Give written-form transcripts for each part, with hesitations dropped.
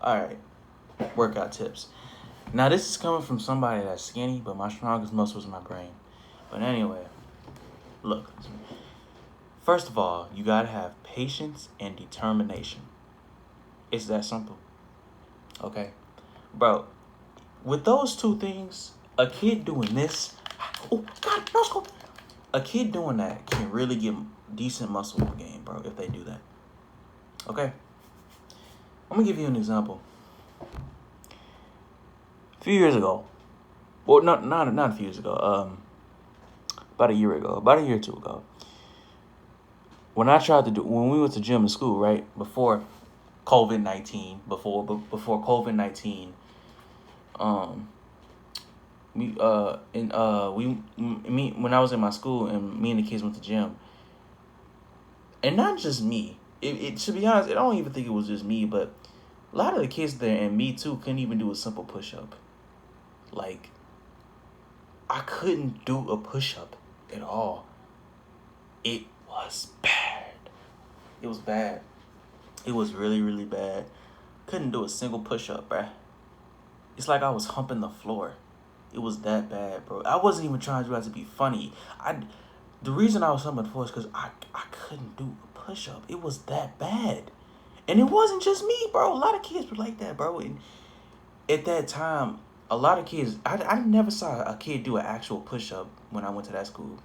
All right, workout tips. Now this is coming from somebody that's skinny, but my strongest muscle is my brain. But anyway, look. First of all, you gotta have patience and determination. It's that simple. Okay, bro. With those two things, a kid doing this, oh God, no scope. A kid doing that can really get decent muscle gain, bro. If they do that. Okay, I'm gonna give you an example. A few years ago, well, not a few years ago. About a year or two ago, when we went to gym in school, right before COVID-19, before COVID-19, um, me when I was in my school and me and the kids went to gym, and not just me. It to be honest, I don't even think it was just me, but a lot of the kids there and me too couldn't even do a simple push up. Like I couldn't do a push up at all. It was bad. It was bad. It was really, really bad. Couldn't do a single push up, bruh. It's like I was humping the floor. It was that bad, bro. I wasn't even trying to do that to be funny. The reason I was humping the floor is because I couldn't do a push up. It was that bad. And it wasn't just me, bro. A lot of kids were like that, bro. And at that time, a lot of kids, I never saw a kid do an actual push up when I went to that school.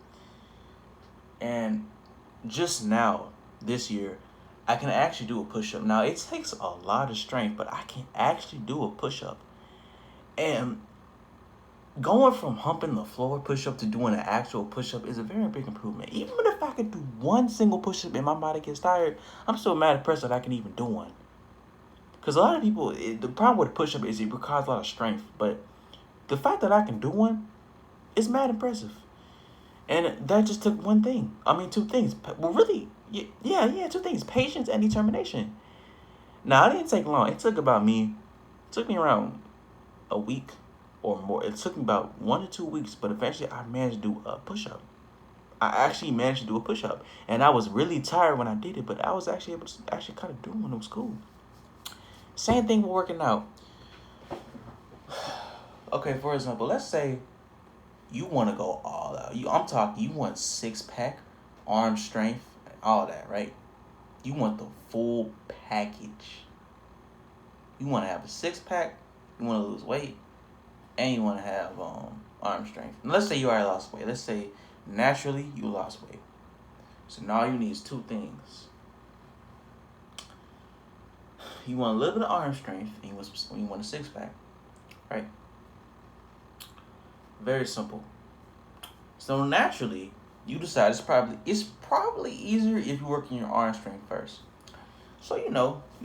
And just now, this year, I can actually do a push up. Now, it takes a lot of strength, but I can actually do a push up. And going from humping the floor push up to doing an actual push up is a very big improvement. Even if I could do one single push up and my body gets tired, I'm still mad impressed that I can even do one. Because a lot of people, the problem with push up is it requires a lot of strength. But the fact that I can do one is mad impressive. And that just took one thing. I mean, two things. Well, really, yeah, two things. Patience and determination. Now, it didn't take long. It took me around a week or more. It took me about 1 to 2 weeks, but eventually I managed to do a push-up. I actually managed to do a push-up. And I was really tired when I did it, but I was actually able to actually kind of do one. It was cool. Same thing with working out. Okay, for example, let's say you want to go all out. I'm talking, you want 6-pack, arm strength, all that, right? You want the full package. You want to have a 6-pack, you want to lose weight, and you want to have arm strength. Now, let's say you already lost weight. Let's say naturally you lost weight. So now you need two things. You want a little bit of arm strength, and you want a 6-pack, right? Very simple. So naturally, you decide it's probably easier if you work in your arm strength first. So you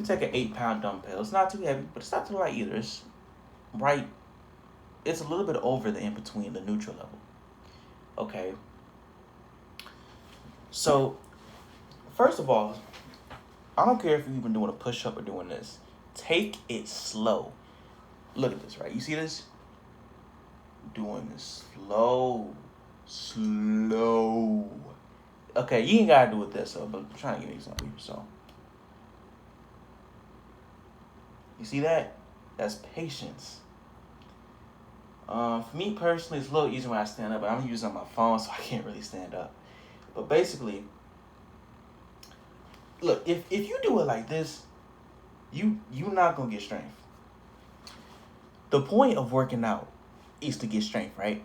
take an 8-pound dumbbell. It's not too heavy, but it's not too light either. It's right. It's a little bit over the in between, the neutral level. Okay. So, first of all, I don't care if you've been doing a push up or doing this. Take it slow. Look at this, right? You see this? Doing this slow. Okay, you ain't gotta do it this, but I'm trying to give you something. So, you see that? That's patience. For me personally, it's a little easier when I stand up, but I'm using my phone, so I can't really stand up. But basically, look, if you do it like this, you're not gonna get strength. The point of working out is to get strength, right?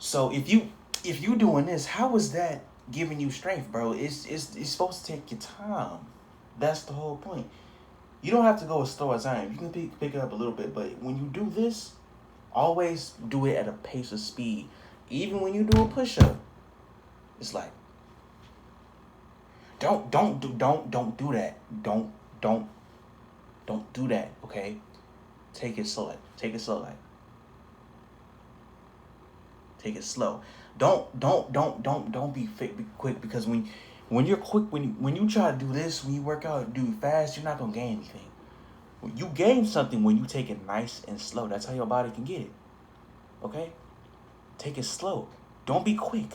So if you doing this, how is that giving you strength, bro? It's supposed to take your time. That's the whole point. You don't have to go as slow as I am. You can pick it up a little bit, but when you do this, always do it at a pace of speed. Even when you do a push-up, it's like don't do that. Don't do that. Okay, take it slow. Take it slow. Take it slow. Don't be quick, because when you're quick, when you try to do this, when you work out, do fast, you're not gonna gain anything. You gain something when you take it nice and slow. That's how your body can get it. Okay? Take it slow. Don't be quick.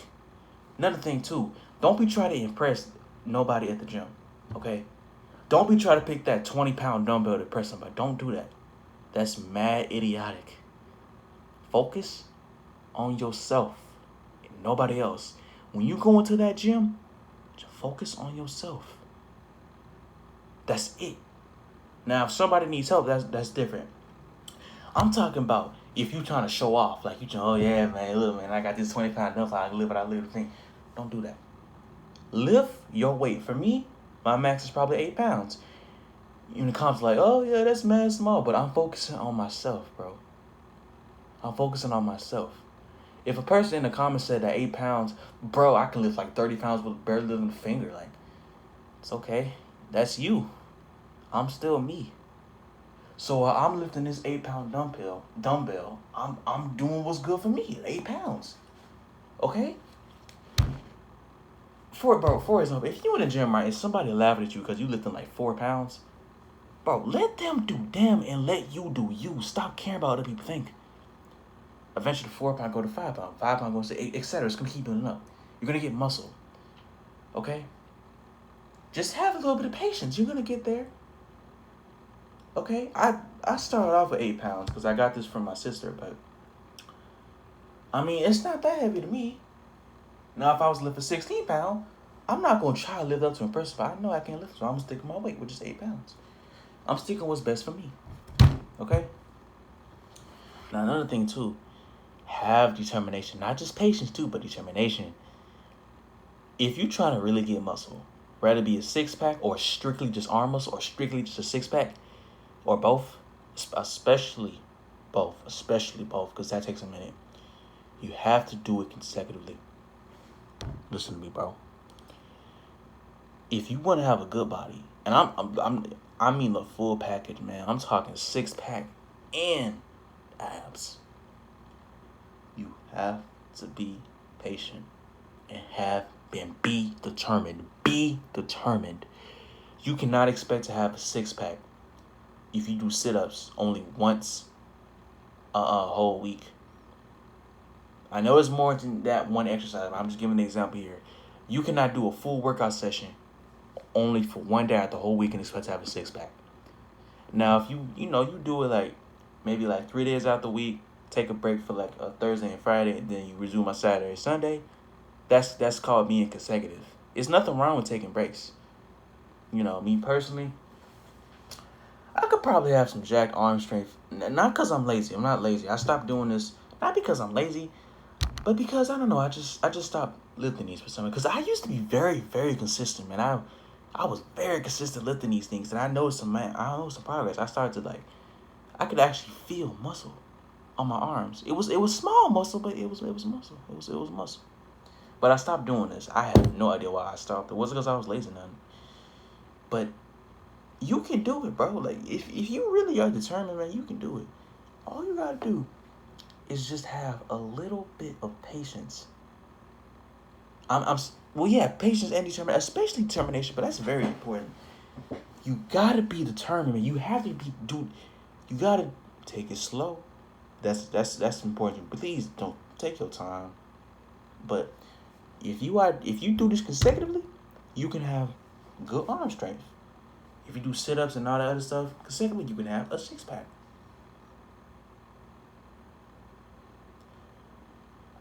Another thing too, don't be trying to impress nobody at the gym. Okay? Don't be trying to pick that 20-pound dumbbell to press somebody. Don't do that. That's mad idiotic. Focus on yourself and nobody else. When you go into that gym, just focus on yourself. That's it. Now, if somebody needs help, that's different. I'm talking about if you trying to show off, like you trying, oh yeah, man, look, man, I got this 20-pound dumbbell, I can live what I live. Don't do that. Lift your weight. For me, my max is probably 8 pounds. In the comments like, oh yeah, that's mad small, but I'm focusing on myself, bro. I'm focusing on myself. If a person in the comments said that 8 pounds, bro, I can lift like 30 pounds with barely lifting a finger, like, it's okay. That's you. I'm still me. So while I'm lifting this 8-pound dumbbell, I'm doing what's good for me. 8 pounds. Okay? For example, if you in the gym, right, and somebody laughing at you because you lifting like 4 pounds, bro, let them do them and let you do you. Stop caring about what other people think. Eventually, 4 pound go to 5 pound, 5 pound goes to 8, etc. It's gonna keep building up. You're gonna get muscle. Okay? Just have a little bit of patience. You're gonna get there. Okay? I started off with 8 pounds because I got this from my sister, but I mean, it's not that heavy to me. Now, if I was lifting 16 pounds, I'm not gonna try to lift up to impress, but I know I can't lift, so I'm gonna stick with my weight, which is 8 pounds. I'm sticking what's best for me. Okay? Now, another thing too, have determination. Not just patience too, but determination. If you trying to really get muscle, whether it be a 6-pack or strictly just arm muscle or strictly just a 6-pack or both, especially both, because that takes a minute. You have to do it consecutively. Listen to me, bro. If you want to have a good body, and I mean the full package, man. I'm talking 6-pack and abs. You have to be patient and be determined. Be determined. You cannot expect to have a 6-pack if you do sit-ups only once a whole week. I know it's more than that one exercise, but I'm just giving an example here. You cannot do a full workout session only for one day out the whole week and expect to have a 6-pack. Now, if you do it like maybe like 3 days out the week, take a break for like a Thursday and Friday, and then you resume on Saturday and Sunday, that's called being consecutive. There's nothing wrong with taking breaks. Me personally, I could probably have some jacked arm strength. Not because I'm lazy. I'm not lazy. I stopped doing this not because I'm lazy, but because I don't know. I just stopped lifting these for some. Because I used to be very, very consistent, man. I was very consistent lifting these things, and I noticed some progress. I started to I could actually feel muscle on my arms. It was small muscle, but it was muscle. It was muscle. But I stopped doing this. I have no idea why I stopped. It wasn't because I was lazy, none. But you can do it, bro. Like if you really are determined, man, you can do it. All you gotta do is just have a little bit of patience. Patience and determination, especially determination, but that's very important. You gotta be determined, man. You have to you gotta take it slow. That's important. Please don't take your time. But if you do this consecutively, you can have good arm strength. If you do sit-ups and all that other stuff consecutively, you can have a 6-pack.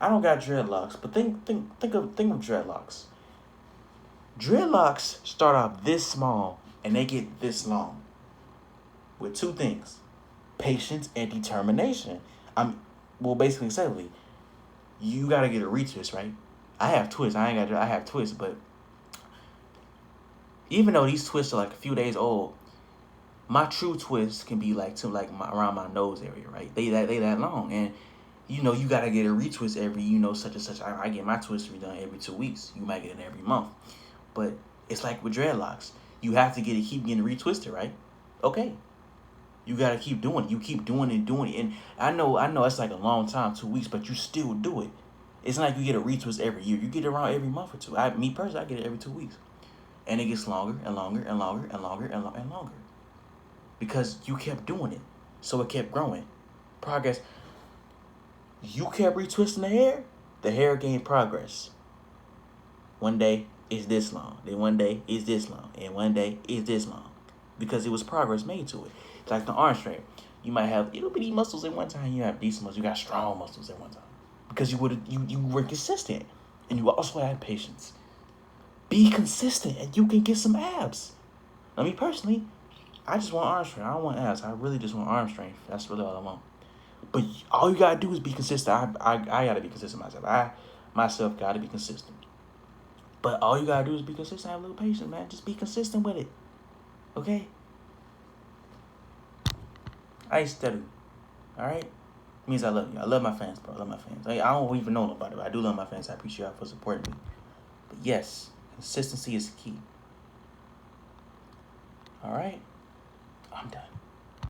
I don't got dreadlocks, but think of dreadlocks. Dreadlocks start off this small and they get this long. With 2 things: patience and determination. Basically, secondly, you gotta get a retwist, right? I have twists. I have twists, but even though these twists are like a few days old, my true twist can be like around my nose area, right? They that long, and you gotta get a retwist every such and such. I get my twist redone every 2 weeks. You might get it every month, but it's like with dreadlocks. You have to keep getting retwisted, right? Okay, you gotta keep doing it. You keep doing it, and I know it's like a long time, 2 weeks, but you still do it. It's not like you get a retwist every year. You get it around every month or two. Me personally, I get it every 2 weeks, and it gets longer and longer and longer and longer and longer because you kept doing it, so it kept growing. Progress. You kept retwisting the hair gained progress. One day it's this long, then one day it's this long, and one day it's this long. because it was progress made to it. It's like the arm strength. You might have little bitty muscles at one time. You have decent muscles. You got strong muscles at one time because you were consistent, and you also had patience. Be consistent, and you can get some abs. Now, me personally, I just want arm strength. I don't want abs. I really just want arm strength. That's really all I want. But all you gotta do is be consistent. I gotta be consistent myself. I myself gotta be consistent. But all you gotta do is be consistent. Have a little patience, man. Just be consistent with it. Okay? I steady. Alright? Means I love you. I love my fans, bro. I love my fans. I don't even know nobody, but I do love my fans. I appreciate y'all for supporting me. But yes, consistency is key. Alright? I'm done.